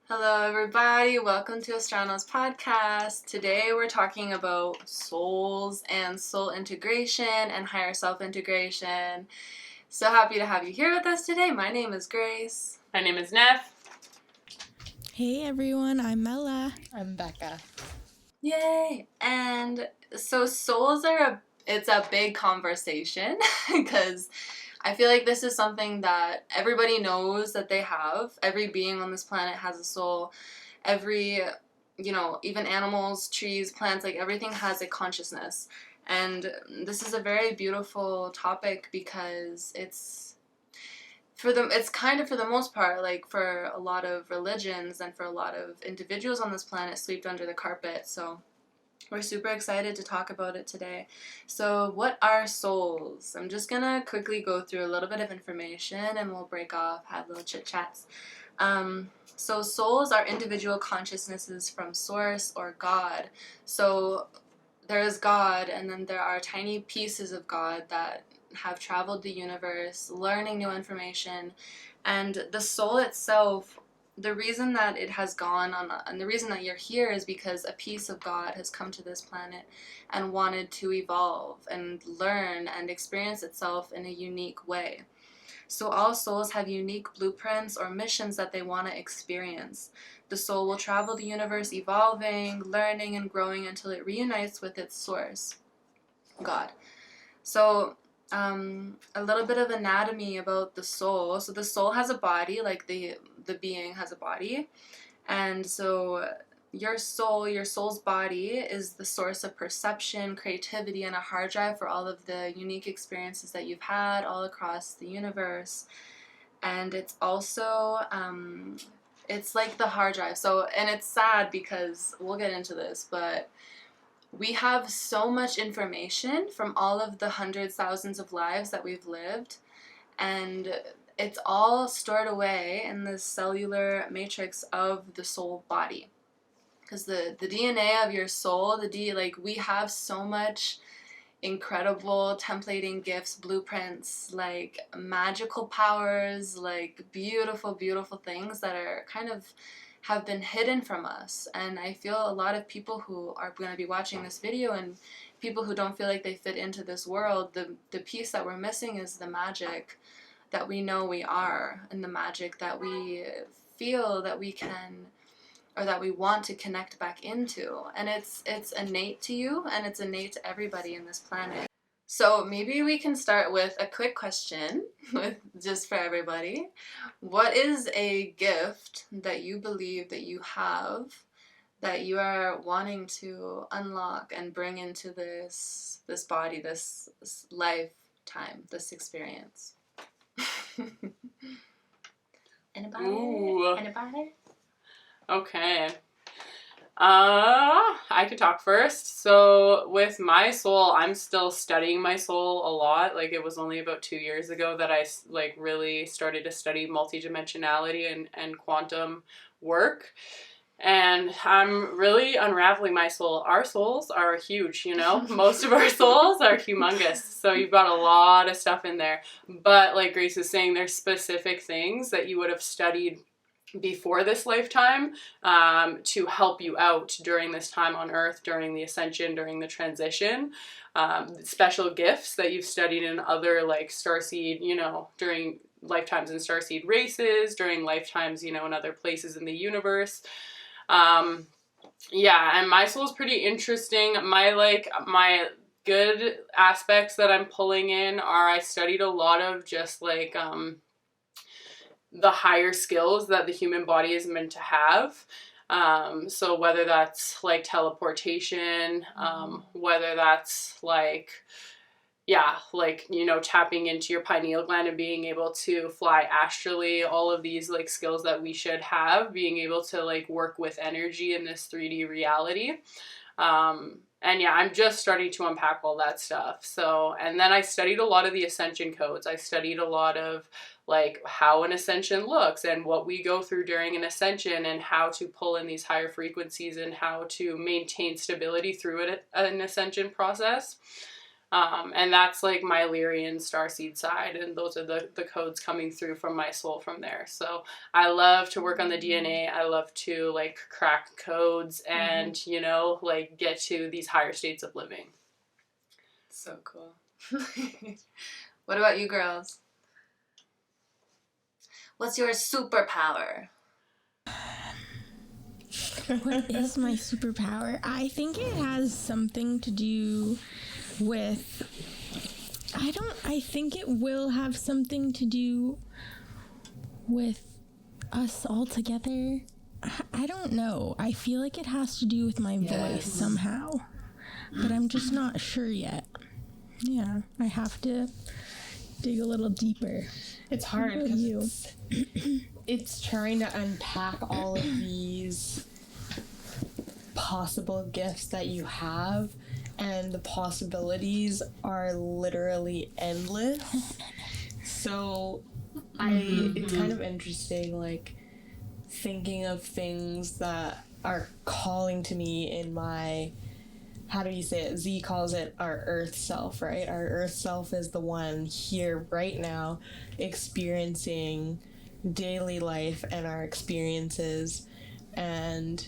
Hello everybody, welcome to Astral's podcast. Today we're talking about souls and soul integration and higher self integration. So happy to have you here with us today. My name is Grace. My name is Neff. Hey everyone, I'm Mela. I'm Becca. Yay! And so souls are it's a big conversation because I feel like this is something that everybody knows that they have. Every being on this planet has a soul. Every, even animals, trees, plants, like everything has a consciousness. And this is a very beautiful topic because it's kind of for the most part, like for a lot of religions and for a lot of individuals on this planet, swept under the carpet. So we're super excited to talk about it today. So what are souls? I'm just gonna quickly go through a little bit of information and we'll break off, have little chit chats. So souls are individual consciousnesses from source or God. So there is God, and then there are tiny pieces of God that have traveled the universe, learning new information, and the soul itself, the reason that it has gone on, and the reason that you're here is because a piece of God has come to this planet and wanted to evolve and learn and experience itself in a unique way. So all souls have unique blueprints or missions that they want to experience. The soul will travel the universe evolving, learning, and growing until it reunites with its source, God. So a little bit of anatomy about the soul. So the soul has a body, like the being has a body. And so your soul's body is the source of perception, creativity, and a hard drive for all of the unique experiences that you've had all across the universe. And it's also, it's like the hard drive. So, and it's sad because we'll get into this, but we have so much information from all of the hundreds, thousands of lives that we've lived, and it's all stored away in the cellular matrix of the soul body. Because the DNA of your soul, we have so much incredible templating gifts, blueprints, like magical powers, like beautiful, beautiful things that are kind of have been hidden from us. And I feel a lot of people who are going to be watching this video and people who don't feel like they fit into this world, the piece that we're missing is the magic that we know we are, and the magic that we feel that we can, or that we want to connect back into. And it's innate to you, and it's innate to everybody in this planet. So maybe we can start with a quick question, just for everybody. What is a gift that you believe that you have that you are wanting to unlock and bring into this body, this lifetime, this experience? Anybody? Ooh. Anybody? Okay. I could talk first. So with my soul, I'm still studying my soul a lot. Like, it was only about 2 years ago that I really started to study multidimensionality and quantum work. And I'm really unraveling my soul. Our souls are huge, Most of our souls are humongous. So you've got a lot of stuff in there. But like Grace is saying, there's specific things that you would have studied before this lifetime to help you out during this time on Earth, during the ascension, during the transition. Special gifts that you've studied in other, like starseed, during lifetimes in starseed races, during lifetimes, in other places in the universe. And my soul is pretty interesting. My good aspects that I'm pulling in are I studied a lot of just the higher skills that the human body is meant to have. So whether that's like teleportation, whether that's tapping into your pineal gland and being able to fly astrally, all of these like skills that we should have, being able to like work with energy in this 3D reality. I'm just starting to unpack all that stuff. So, and then I studied a lot of the ascension codes. I studied a lot of like how an ascension looks and what we go through during an ascension and how to pull in these higher frequencies and how to maintain stability through an ascension process. And that's like my Lyrian starseed side, and those are the codes coming through from my soul from there. So I love to work on the DNA. I love to like crack codes and, you know, like get to these higher states of living. So cool. What about you girls? What's your superpower? What is my superpower? I think it has something to do with... I think it will have something to do with us all together. I don't know. I feel like it has to do with my voice somehow. But I'm just not sure yet. Yeah, I have to dig a little deeper. It's hard because it's trying to unpack all of these possible gifts that you have, and the possibilities are literally endless. So it's kind of interesting, like, thinking of things that are calling to me in my, how do you say it? Z calls it our earth self, right? Our earth self is the one here right now experiencing daily life and our experiences. And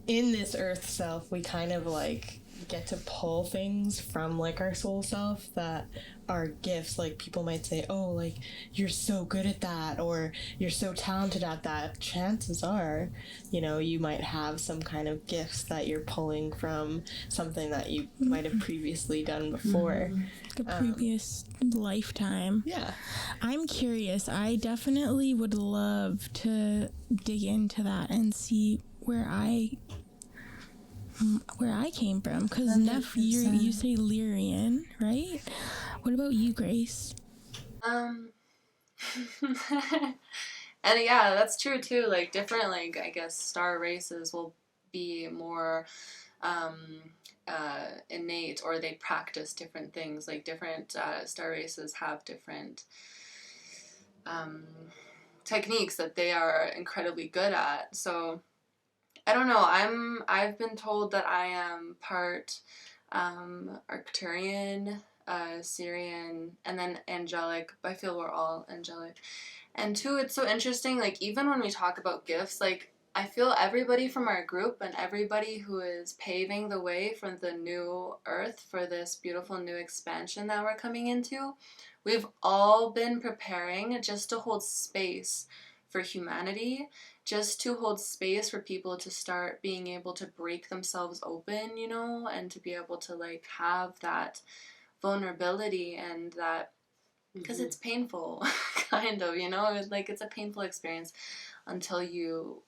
in this earth self, we kind of like get to pull things from like our soul self that are gifts. Like people might say, oh, like you're so good at that, or you're so talented at that. Chances are, you know, you might have some kind of gifts that you're pulling from something that you might have previously done before. The previous lifetime. Yeah. I'm curious. I definitely would love to dig into that and see where I came from, because Neff, you say Lyrian, right? What about you, Grace? And yeah, that's true too. Like different, like I guess star races will be more innate, or they practice different things. Like different star races have different techniques that they are incredibly good at. So I don't know. I've been told that I am part Arcturian, Syrian, and then angelic. I feel we're all angelic. And two, it's so interesting, like even when we talk about gifts, like I feel everybody from our group and everybody who is paving the way for the new earth, for this beautiful new expansion that we're coming into, we've all been preparing just to hold space for humanity, just to hold space for people to start being able to break themselves open, you know, and to be able to like have that vulnerability, and that, because it's painful, kind of, you know, it's like it's a painful experience until you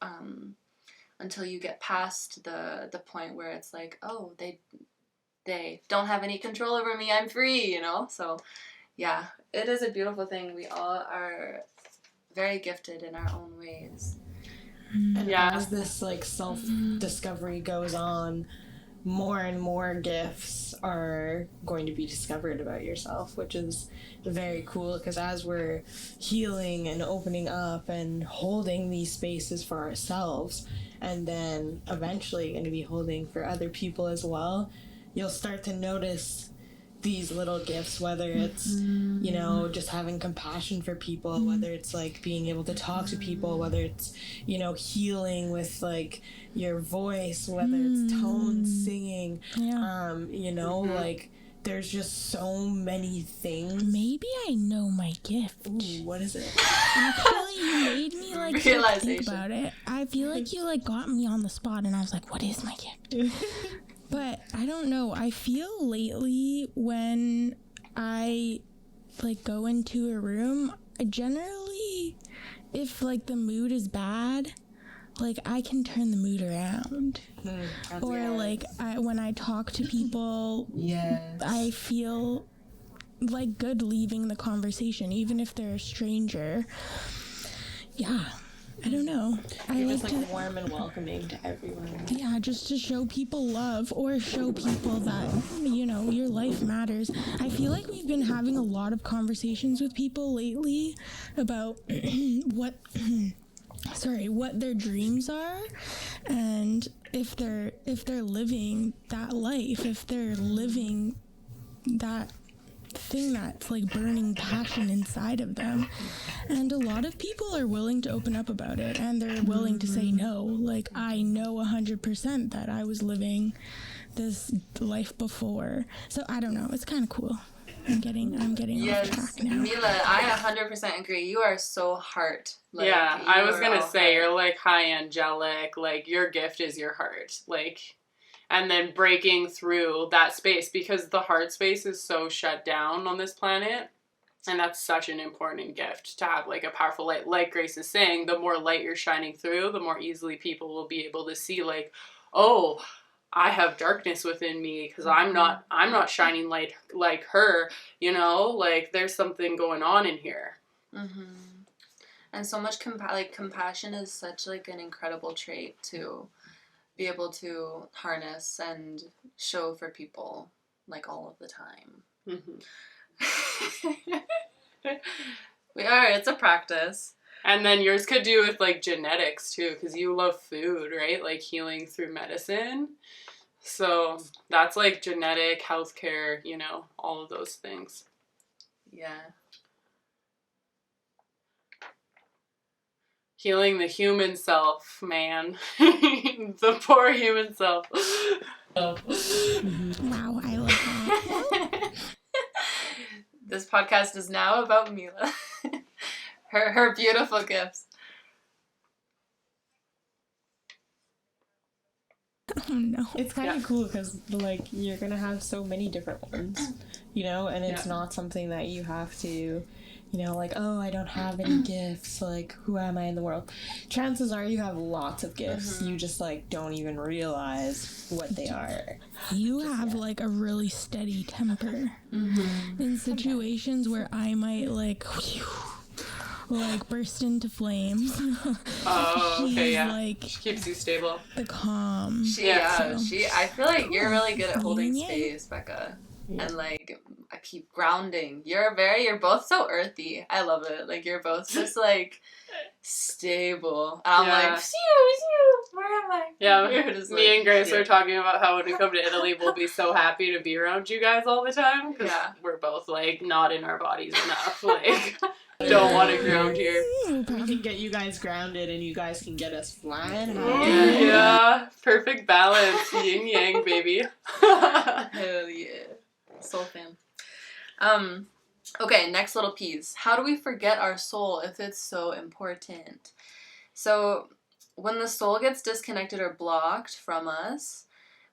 get past the point where it's like, oh, they don't have any control over me, I'm free, you know. So yeah, it is a beautiful thing. We all are very gifted in our own ways. And as this like self-discovery goes on, more and more gifts are going to be discovered about yourself, which is very cool, because as we're healing and opening up and holding these spaces for ourselves, and then eventually going to be holding for other people as well, you'll start to notice these little gifts, whether it's, you know, just having compassion for people, whether it's like being able to talk to people, whether it's, you know, healing with like your voice, whether it's tones, singing, you know, like there's just so many things. Maybe I know my gift. Ooh, what is it? Actually, you made me like Realization. think about it. I feel like you like got me on the spot, and I was like, what is my gift? But I don't know. I feel lately when I like go into a room, I generally, if like the mood is bad, like I can turn the mood around. Or like when I talk to people, I feel like good leaving the conversation, even if they're a stranger. Yeah. I don't know. You're just like warm and welcoming to everyone. Yeah, just to show people love, or show people that, you know, your life matters. I feel like we've been having a lot of conversations with people lately about what their dreams are, and if they're living that life, if they're living that thing that's like burning passion inside of them. And a lot of people are willing to open up about it, and they're willing to say no. Like, I know 100% that I was living this life before. So I don't know. It's kind of cool. I'm getting off track now. Mila, I 100% agree. You are so heart. Like, yeah, I was are gonna all say, heart. you're like high angelic, like your gift is your heart. Like, and then breaking through that space, because the heart space is so shut down on this planet. And that's such an important gift to have, like a powerful light. Like Grace is saying, the more light you're shining through, the more easily people will be able to see, like, oh, I have darkness within me because I'm not shining light like her, you know, like there's something going on in here. Mm-hmm. And so much compassion is such like an incredible trait to be able to harness and show for people like all of the time. Mm-hmm. It's a practice. And then yours could do with like genetics too, because you love food, right? Like healing through medicine. So that's like genetic, healthcare, you know, all of those things. Yeah. Healing the human self, man. The poor human self. Wow, I love that. This podcast is now about Mila. her beautiful gifts. Oh no. It's kind of cool because, like, you're gonna have so many different ones, you know, and it's not something that you have to, you know, like, oh, I don't have any gifts, like, who am I in the world? Chances are you have lots of gifts. You just, like, don't even realize what they are. You have like a really steady temper in situations where I might like burst into flames. Oh, okay, yeah. Like, she keeps you stable. the calm. I feel like you're really good at holding Yeah. space, Becca. Yeah. And like I keep grounding. You're both so earthy. I love it. Like you're both just like stable. And I'm like, phew, where am I? Yeah, me and Grace are talking about how when we come to Italy, we'll be so happy to be around you guys all the time. Because we're both like not in our bodies enough. Like, don't want to ground here. We can get you guys grounded and you guys can get us flying. Yeah, perfect balance. Yin yang, baby. Hell yeah. Soul fam. Okay, next little piece. How do we forget our soul if it's so important? So, when the soul gets disconnected or blocked from us,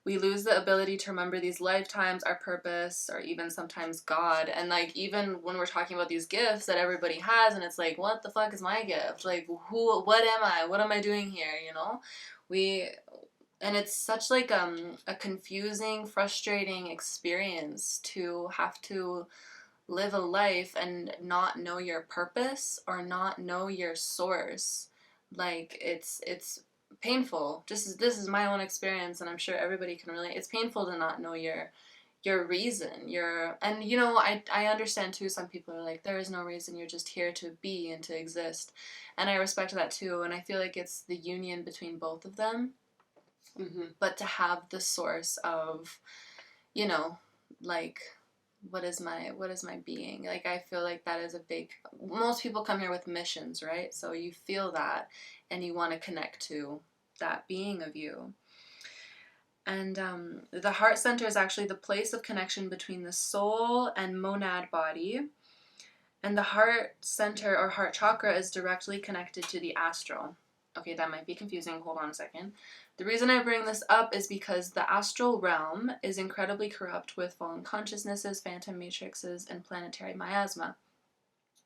we lose the ability to remember these lifetimes, our purpose, or even sometimes God. And like, even when we're talking about these gifts that everybody has, and it's like, what the fuck is my gift? Like, what am I? What am I doing here? You know? And it's such like a confusing, frustrating experience to have to live a life and not know your purpose or not know your source. Like, it's painful. This is my own experience, and I'm sure everybody can relate. It's painful to not know your reason. And you know, I understand too, some people are like, there is no reason, you're just here to be and to exist. And I respect that too, and I feel like it's the union between both of them. But to have the source of, you know, like, what is my being? Like, I feel like that is a big, most people come here with missions, right? So you feel that and you want to connect to that being of you. And the heart center is actually the place of connection between the soul and monad body. And the heart center or heart chakra is directly connected to the astral. Okay, that might be confusing. Hold on a second. The reason I bring this up is because the astral realm is incredibly corrupt with fallen consciousnesses, phantom matrices, and planetary miasma.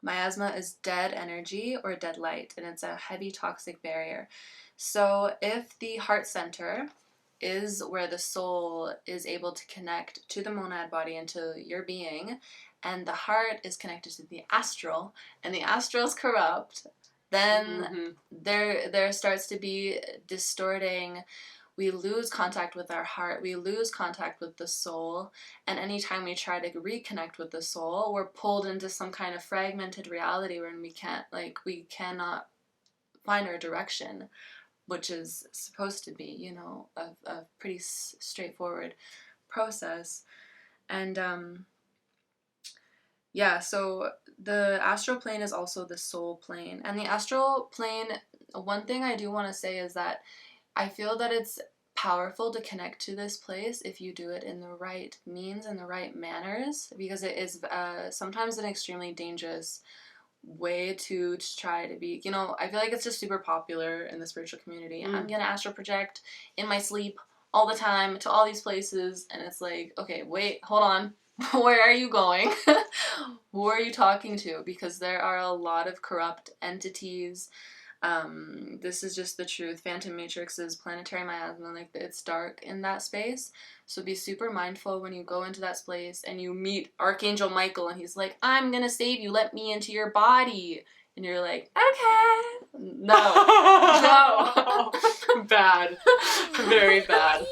Miasma is dead energy or dead light, and it's a heavy toxic barrier. So if the heart center is where the soul is able to connect to the monad body and to your being, and the heart is connected to the astral, and the astral is corrupt, then there starts to be distorting. We lose contact with our heart, we lose contact with the soul, and anytime we try to reconnect with the soul, we're pulled into some kind of fragmented reality where we cannot find our direction, which is supposed to be, you know, a pretty straightforward process. And yeah, so the astral plane is also the soul plane. And the astral plane, one thing I do want to say is that I feel that it's powerful to connect to this place if you do it in the right means and the right manners, because it is sometimes an extremely dangerous way to try to be, I feel like it's just super popular in the spiritual community. I'm gonna astral project in my sleep all the time to all these places, and it's like, okay, wait, hold on. Where are you going? Who are you talking to? Because there are a lot of corrupt entities. This is just the truth. Phantom matrices, planetary miasma, like it's dark in that space. So be super mindful when you go into that space and you meet Archangel Michael and he's like, I'm gonna save you, let me into your body. And you're like, okay. No. Bad. Very bad.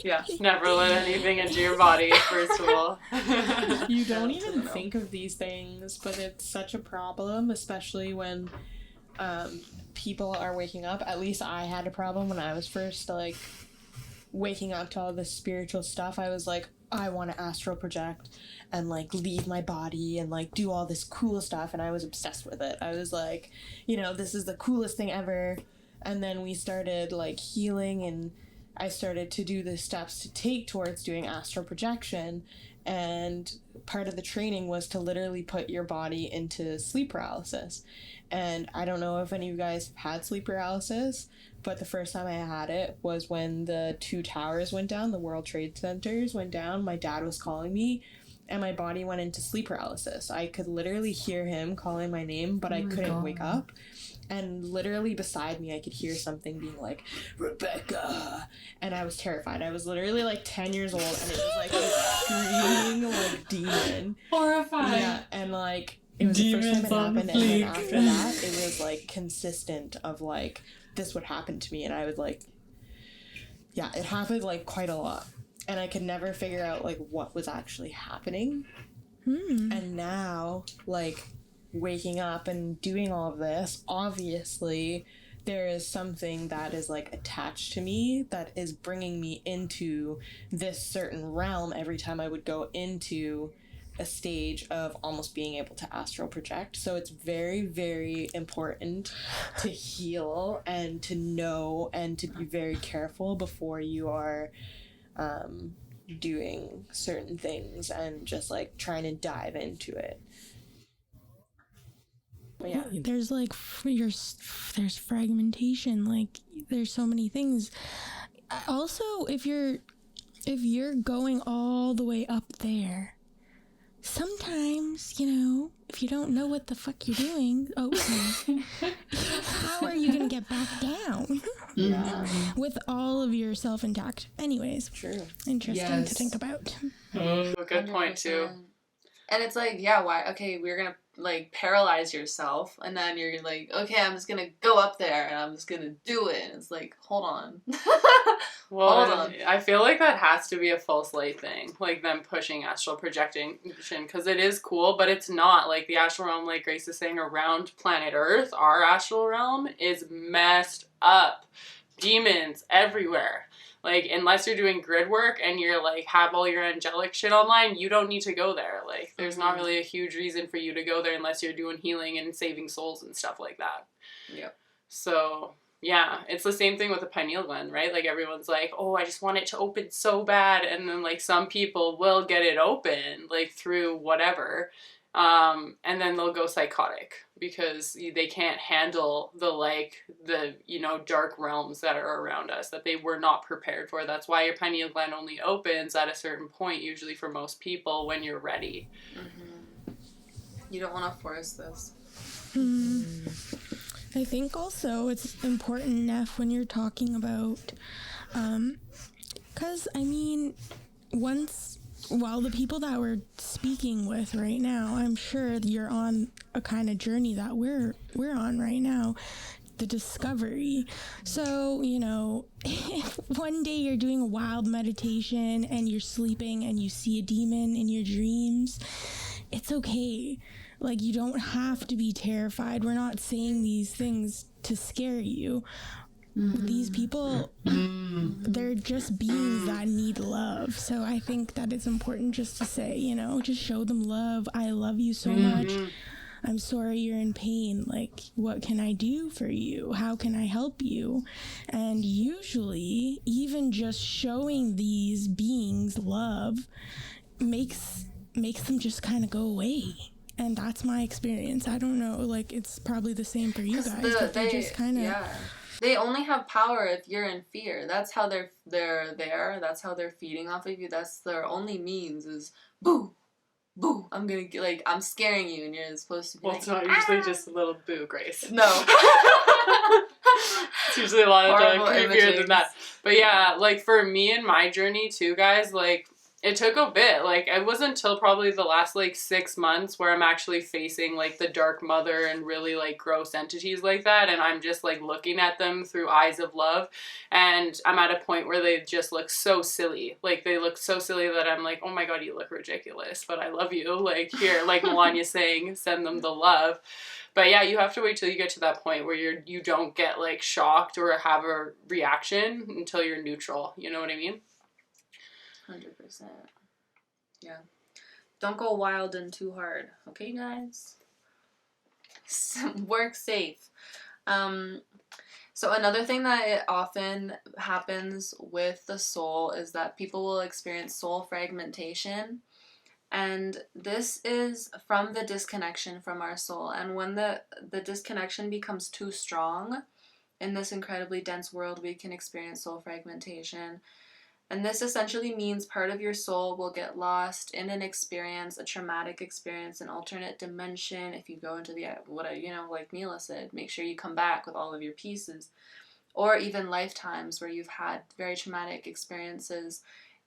Yeah, never let anything into your body, first of all. You don't even think of these things, but it's such a problem, especially when people are waking up. At least I had a problem when I was first, like, waking up to all this spiritual stuff. I was like, I want to astral project and, like, leave my body and, like, do all this cool stuff, and I was obsessed with it. I was like, this is the coolest thing ever. And then we started, like, healing, and I started to do the steps to take towards doing astral projection, and part of the training was to literally put your body into sleep paralysis. And I don't know if any of you guys have had sleep paralysis, but the first time I had it was when the 2 towers went down, the World Trade Centers went down. My dad was calling me, and my body went into sleep paralysis. I could literally hear him calling my name, but I couldn't wake up. And literally beside me, I could hear something being like, Rebecca! And I was terrified. I was literally like 10 years old, and it was like a screaming like demon. Horrifying. Yeah, and like, it was the first time it happened, and then after that, it was like consistent of like, this would happen to me, and I would like, yeah, it happened like quite a lot. And I could never figure out like what was actually happening. And now, like, waking up and doing all of this, obviously there is something that is like attached to me that is bringing me into this certain realm every time I would go into a stage of almost being able to astral project. So it's very, very important to heal and to know and to be very careful before you are doing certain things and just like trying to dive into it. But yeah, there's like there's fragmentation, like there's so many things. Also, if you're going all the way up there, sometimes, if you don't know what the fuck you're doing, how are you gonna get back down? Yeah. With all of yourself intact? Anyways, true. Interesting to think about. Good point too. And it's like, yeah, why? Okay, we're gonna like paralyze yourself, and then you're like, okay, I'm just gonna go up there and I'm just gonna do it. And it's like, hold on. Well, hold on. I feel like that has to be a false light thing, like them pushing astral projection, because it is cool, but it's not. Like the astral realm, like Grace is saying, around planet Earth, our astral realm is messed up. Demons everywhere. Like, unless you're doing grid work and you're, like, have all your angelic shit online, you don't need to go there. Like, there's not really a huge reason for you to go there unless you're doing healing and saving souls and stuff like that. Yep. So, yeah, it's the same thing with the pineal gland, right? Like, everyone's like, oh, I just want it to open so bad. And then, like, some people will get it open, like, through whatever. And then they'll go psychotic because they can't handle the dark realms that are around us that they were not prepared for. That's why your pineal gland only opens at a certain point, usually for most people, when you're ready. Mm-hmm. You don't want to force this. I think also it's important enough when you're talking about, because I mean, the people that we're speaking with right now, I'm sure you're on a kind of journey that we're on right now, the discovery. So, if one day you're doing a wild meditation and you're sleeping and you see a demon in your dreams, it's okay. Like, you don't have to be terrified. We're not saying these things to scare you. These people, they're just beings that need love. So I think that it's important just to say, you know, just show them love. I love you so much. I'm sorry you're in pain. Like, what can I do for you? How can I help you? And usually, even just showing these beings love makes them just kind of go away. And that's my experience. I don't know, like, it's probably the same for you guys, but they just kind of... Yeah. They only have power if you're in fear. That's how they're there. That's how they're feeding off of you. That's their only means is boo, boo. I'm gonna get, like, I'm scaring you, and you're supposed to be. Well, like, it's not usually just a little boo, Grace. No. It's usually a lot of creepier images. than that. But yeah, like for me and my journey too, guys, like it took a bit. Like it wasn't until probably the last like 6 months where I'm actually facing like the dark mother and really like gross entities like that, and I'm just like looking at them through eyes of love, and I'm at a point where they just look so silly. Like they look so silly that I'm like, oh my god, you look ridiculous, but I love you. Like here, like Melania's saying, send them the love. But yeah, you have to wait till you get to that point where you don't get like shocked or have a reaction until you're neutral. You know what I mean? 100%. Yeah. Don't go wild and too hard. Okay, guys? Work safe. So another thing that it often happens with the soul is that people will experience soul fragmentation. And this is from the disconnection from our soul. And when the disconnection becomes too strong in this incredibly dense world, we can experience soul fragmentation. And this essentially means part of your soul will get lost in an experience, a traumatic experience, an alternate dimension. If you go into the, like Mila said, make sure you come back with all of your pieces. Or even lifetimes where you've had very traumatic experiences.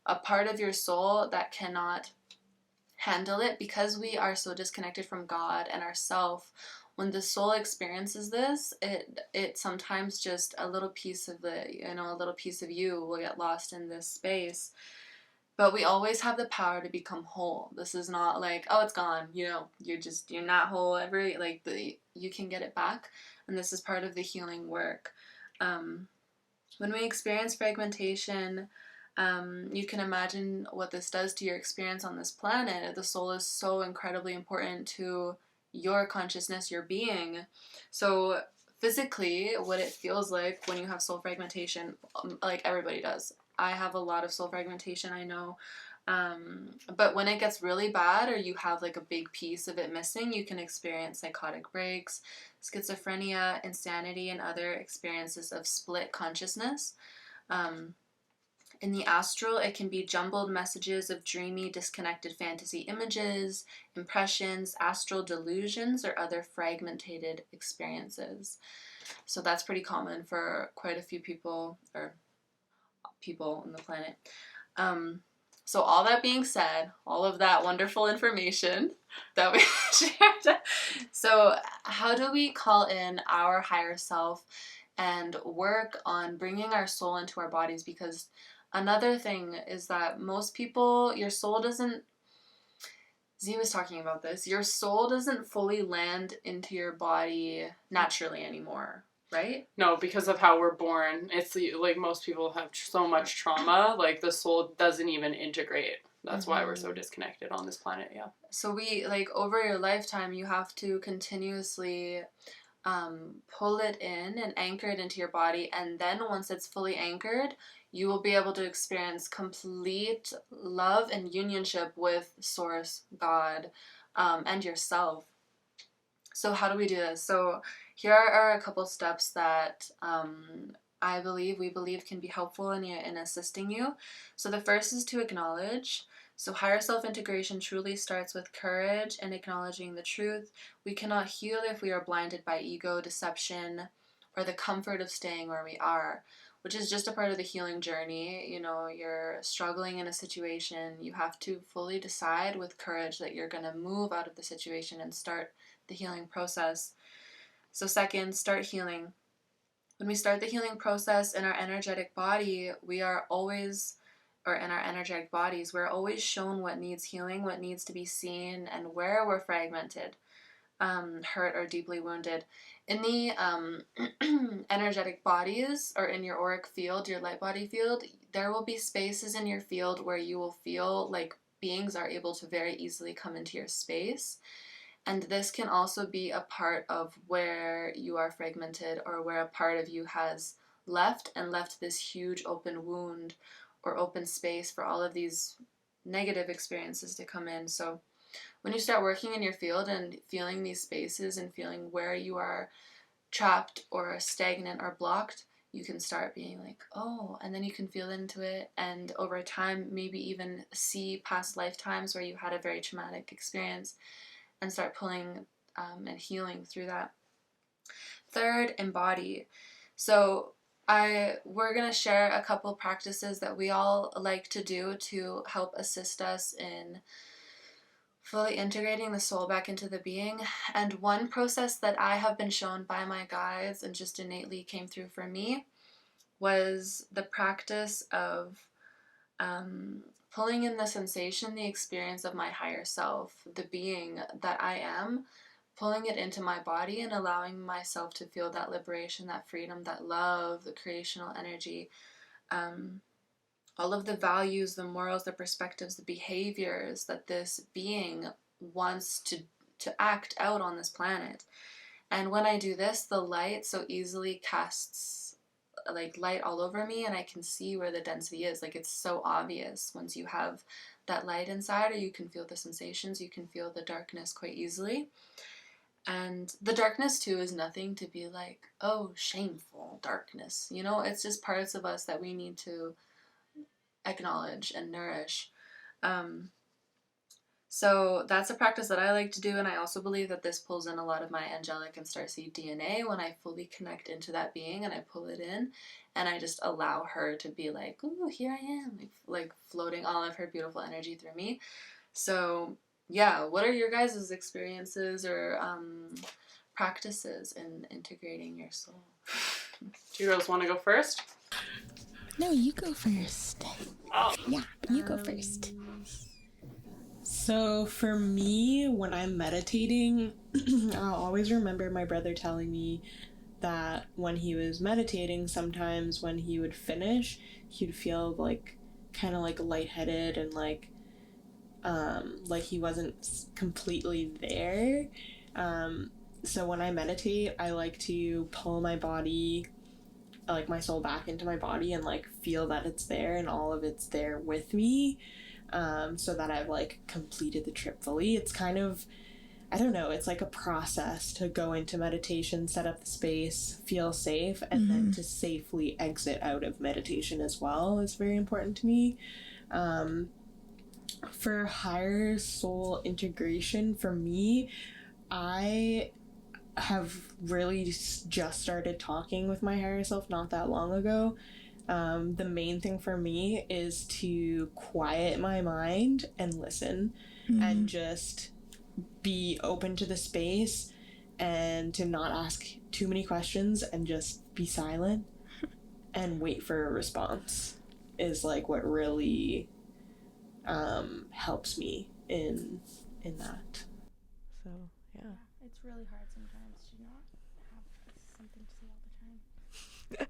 A part of your soul that cannot handle it because we are so disconnected from God and ourself. When the soul experiences this, it sometimes just a little piece of a little piece of you will get lost in this space. But we always have the power to become whole. This is not like, oh, it's gone. You're not whole. You can get it back. And this is part of the healing work. When we experience fragmentation, you can imagine what this does to your experience on this planet. The soul is so incredibly important to your consciousness, your being. So physically, what it feels like when you have soul fragmentation, like everybody does. I have a lot of soul fragmentation, I know. But when it gets really bad or you have like a big piece of it missing, you can experience psychotic breaks, schizophrenia, insanity, and other experiences of split consciousness. In the astral, it can be jumbled messages of dreamy, disconnected fantasy images, impressions, astral delusions, or other fragmented experiences. So that's pretty common for quite a few people, or people on the planet. So all that being said, all of that wonderful information that we shared. So how do we call in our higher self and work on bringing our soul into our bodies? Because another thing is that most people, your soul doesn't, Z was talking about this, your soul doesn't fully land into your body naturally anymore, right? No, because of how we're born. It's like most people have so much trauma, like the soul doesn't even integrate. That's why we're so disconnected on this planet, yeah. So we, like, over your lifetime, you have to continuously pull it in and anchor it into your body, and then once it's fully anchored, you will be able to experience complete love and unionship with Source, God, and yourself. So how do we do this? So here are a couple steps that we believe can be helpful in assisting you. So the first is to acknowledge. So higher self-integration truly starts with courage and acknowledging the truth. We cannot heal if we are blinded by ego, deception, or the comfort of staying where we are, which is just a part of the healing journey. You're struggling in a situation. You have to fully decide with courage that you're going to move out of the situation and start the healing process. So second, start healing. When we start the healing process in our energetic body, we're always shown what needs healing, what needs to be seen, and where we're fragmented. hurt or deeply wounded. In the energetic bodies, or in your auric field, your light body field, there will be spaces in your field where you will feel like beings are able to very easily come into your space. And this can also be a part of where you are fragmented, or where a part of you has left this huge open wound or open space for all of these negative experiences to come in. So when you start working in your field and feeling these spaces and feeling where you are trapped or stagnant or blocked, you can start being like, oh, and then you can feel into it, and over time maybe even see past lifetimes where you had a very traumatic experience and start pulling and healing through that. Third, embody. So we're going to share a couple practices that we all like to do to help assist us in fully integrating the soul back into the being. And one process that I have been shown by my guides and just innately came through for me was the practice of pulling in the sensation, the experience of my higher self, the being that I am, pulling it into my body and allowing myself to feel that liberation, that freedom, that love, the creational energy, all of the values, the morals, the perspectives, the behaviors that this being wants to act out on this planet. And when I do this, the light so easily casts like light all over me, and I can see where the density is. Like, it's so obvious once you have that light inside, or you can feel the sensations, you can feel the darkness quite easily. And the darkness too is nothing to be like, oh, shameful darkness, you know, it's just parts of us that we need to acknowledge and nourish. So that's a practice that I like to do, and I also believe that this pulls in a lot of my angelic and starseed DNA when I fully connect into that being and I pull it in and I just allow her to be like, ooh, here I am, like floating all of her beautiful energy through me. So yeah, what are your guys' experiences or practices in integrating your soul? Do you girls want to go first? No, you go first. Oh. Yeah, you go first. So for me, when I'm meditating, I'll always remember my brother telling me that when he was meditating, sometimes when he would finish, he'd feel like kind of like lightheaded and like he wasn't completely there. So when I meditate, I like to pull my body, like my soul, back into my body and like feel that it's there and all of it's there with me. So that I've like completed the trip fully. It's kind of, I don't know, it's like a process to go into meditation, set up the space, feel safe, and then to safely exit out of meditation as well is very important to me. For higher soul integration, for me, I have really just started talking with my higher self not that long ago. The main thing for me is to quiet my mind and listen and just be open to the space and to not ask too many questions and just be silent and wait for a response is like what really helps me in that. So yeah. It's really hard sometimes to not have something to say all the time.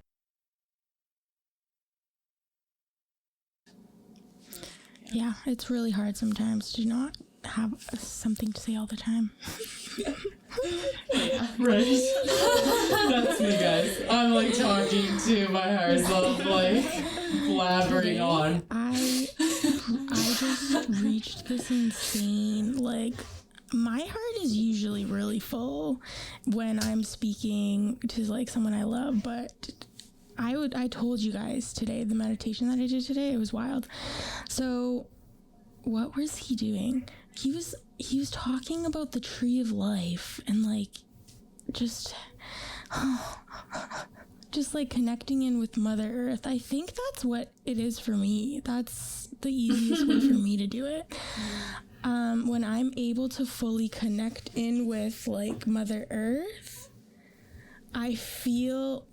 Yeah, it's really hard sometimes to not have something to say all the time. Right. That's me, guys. I'm like talking to my higher self, like blabbering on. I just reached this insane, like, my heart is usually really full when I'm speaking to like someone I love, but I told you guys today, the meditation that I did today, it was wild. So what was he doing? He was talking about the tree of life and like just like connecting in with Mother Earth. I think that's what it is for me. That's the easiest way for me to do it. When I'm able to fully connect in with like Mother Earth, I feel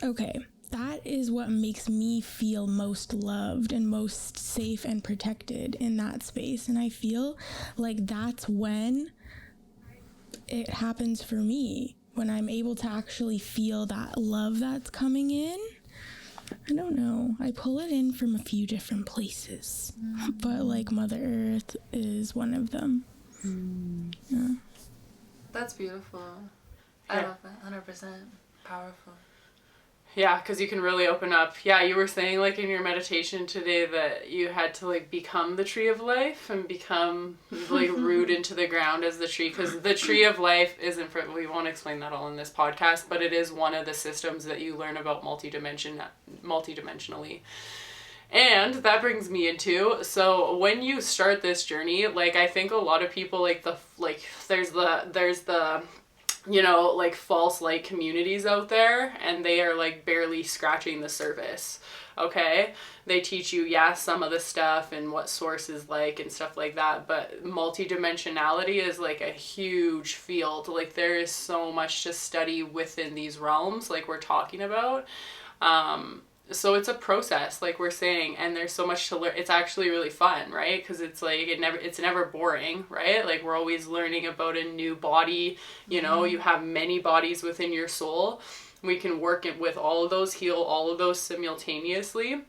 okay. That is what makes me feel most loved and most safe and protected in that space. And I feel like that's when it happens for me when I'm able to actually feel that love that's coming in. I don't know. I pull it in from a few different places, but like Mother Earth is one of them. Yeah. That's beautiful. I love that. 100% powerful. Yeah, because you can really open up. Yeah, you were saying like in your meditation today that you had to like become the tree of life and become like root into the ground as the tree, because the tree of life isn't for, we won't explain that all in this podcast, but it is one of the systems that you learn about multidimensionally. And that brings me into, so when you start this journey, like I think a lot of people there's the you know, like false light communities out there, and they are like barely scratching the surface. Okay, they teach you some of the stuff and what source is like and stuff like that, but multidimensionality is like a huge field. Like there is so much to study within these realms like we're talking about. So it's a process, like we're saying, and there's so much to learn. It's actually really fun, right? Because it's like it's never boring, right? Like we're always learning about a new body. You know, you have many bodies within your soul. We can work it with all of those, heal all of those simultaneously.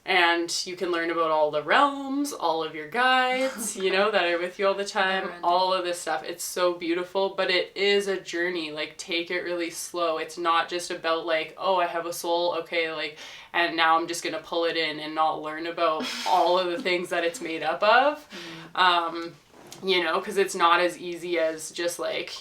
And you can learn about all the realms, all of your guides, you know, that are with you all the time, all of this stuff. It's so beautiful, but it is a journey. Like, take it really slow. It's not just about like, oh, I have a soul, okay, like, and now I'm just going to pull it in and not learn about all of the things that it's made up of. You know, because it's not as easy as just like,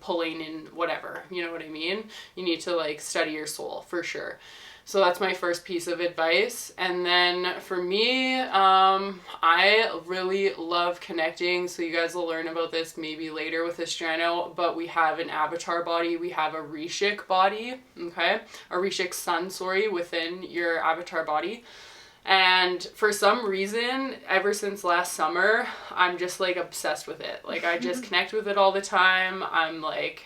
pulling in whatever, you know what I mean? You need to like study your soul for sure. So that's my first piece of advice. And then for me, I really love connecting. So you guys will learn about this maybe later with Astrano, but we have an avatar body. We have a Rishik body, okay? A Rishik sun, within your avatar body. And for some reason, ever since last summer, I'm just like obsessed with it. Like I just connect with it all the time. I'm like,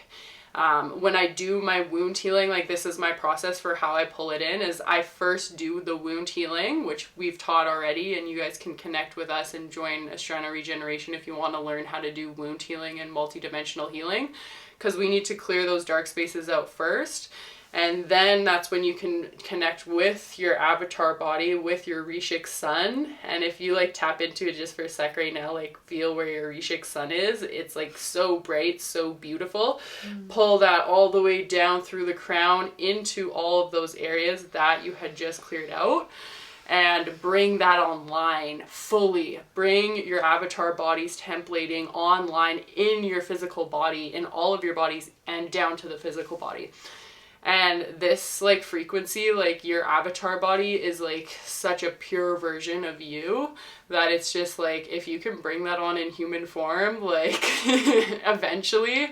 when I do my wound healing, like this is my process for how I pull it in, is I first do the wound healing, which we've taught already, and you guys can connect with us and join Astrana Regeneration if you want to learn how to do wound healing and multidimensional healing, because we need to clear those dark spaces out first. And then that's when you can connect with your avatar body, with your Rishik sun. And if you like tap into it just for a sec right now, like feel where your Rishik sun is. It's like so bright, so beautiful. Pull that all the way down through the crown into all of those areas that you had just cleared out. And bring that online fully. Bring your avatar body's templating online in your physical body, in all of your bodies, and down to the physical body. And this like frequency, like your avatar body is like such a pure version of you that it's just like, if you can bring that on in human form, like eventually,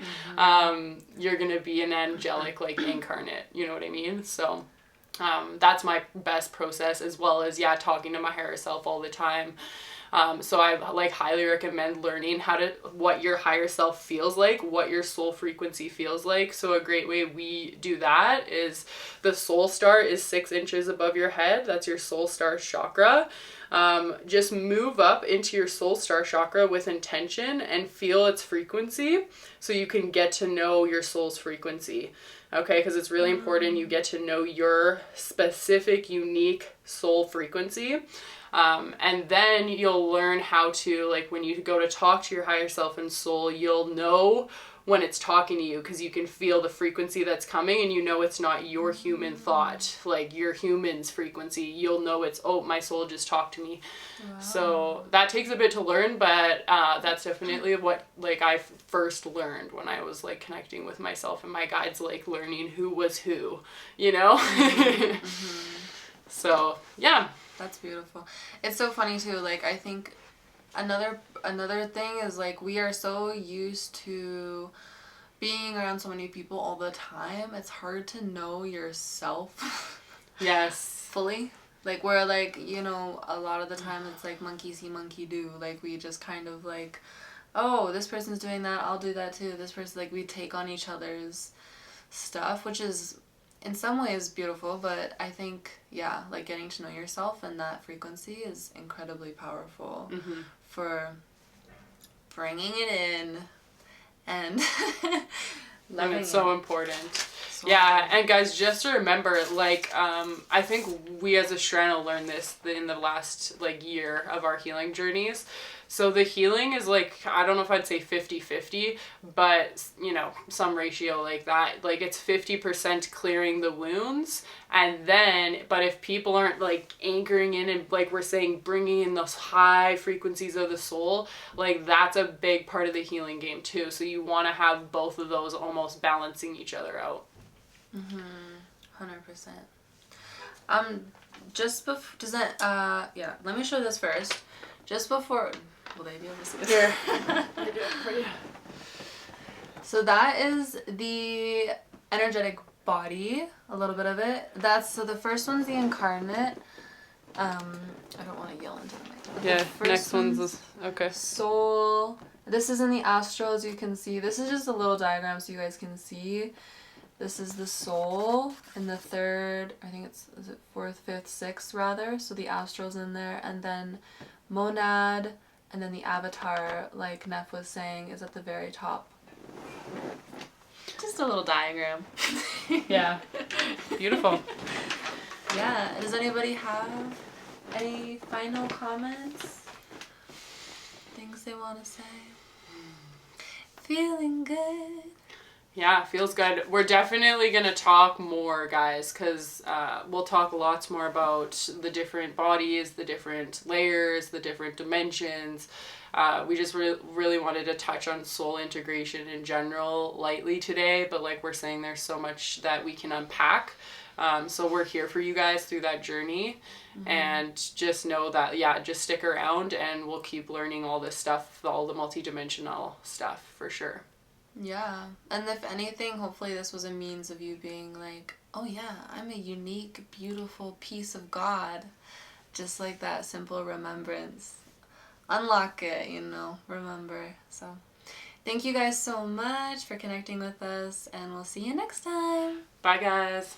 you're gonna be an angelic like incarnate, you know what I mean? So that's my best process, as well as talking to my higher self all the time. So I like highly recommend learning what your higher self feels like, what your soul frequency feels like. So a great way we do that is the soul star is 6 inches above your head. That's your soul star chakra. Just move up into your soul star chakra with intention and feel its frequency so you can get to know your soul's frequency. Okay, because it's really important you get to know your specific, unique soul frequency. And then you'll learn how to, like, when you go to talk to your higher self and soul, you'll know when it's talking to you, because you can feel the frequency that's coming, and you know it's not your human thought, like your human's frequency. You'll know it's, oh, my soul just talked to me. Wow. So that takes a bit to learn, but that's definitely what like I first learned when I was like connecting with myself and my guides, like learning who was who, you know? So yeah. That's beautiful. It's so funny too, like I think another thing is like we are so used to being around so many people all the time, it's hard to know yourself. Yes. Fully. Like we're like, you know, a lot of the time it's like monkey see, monkey do. Like we just kind of like, oh, this person's doing that, I'll do that too. This person, like we take on each other's stuff, which is in some ways beautiful, but I think, like getting to know yourself and that frequency is incredibly powerful for bringing it in and And loving it's so it. important. So Yeah, and guys, just to remember, like, I think we as a strand learned this in the last, like, year of our healing journeys. So the healing is, like, I don't know if I'd say 50-50, but, you know, some ratio like that. Like, it's 50% clearing the wounds, and then, but if people aren't, like, anchoring in and, like we're saying, bringing in those high frequencies of the soul, like, that's a big part of the healing game, too. So you want to have both of those almost balancing each other out. 100%. Just before, does that, yeah, let me show this first. Just before, will they be able to see this? Here. I do it for you. So that is the energetic body, a little bit of it. So the first one's the incarnate. I don't want to yell into the mic. But Yeah, the first next one's okay. soul. This is in the astral, as you can see. This is just a little diagram so you guys can see. This is the soul in the third, I think is it fourth, fifth, sixth rather. So the astral's in there, and then monad, and then the avatar, like Neff was saying, is at the very top. Just a little diagram. Yeah. Beautiful. Yeah. Does anybody have any final comments? Things they want to say? Feeling good. Yeah, feels good. We're definitely going to talk more, guys, because we'll talk lots more about the different bodies, the different layers, the different dimensions. We just really wanted to touch on soul integration in general lightly today, but like we're saying, there's so much that we can unpack. So we're here for you guys through that journey. And just know that, yeah, just stick around and we'll keep learning all this stuff, all the multidimensional stuff for sure. Yeah, and if anything, hopefully this was a means of you being like, oh yeah, I'm a unique, beautiful piece of God. Just like that simple remembrance. Unlock it, remember. So thank you guys so much for connecting with us, and we'll see you next time. Bye, guys.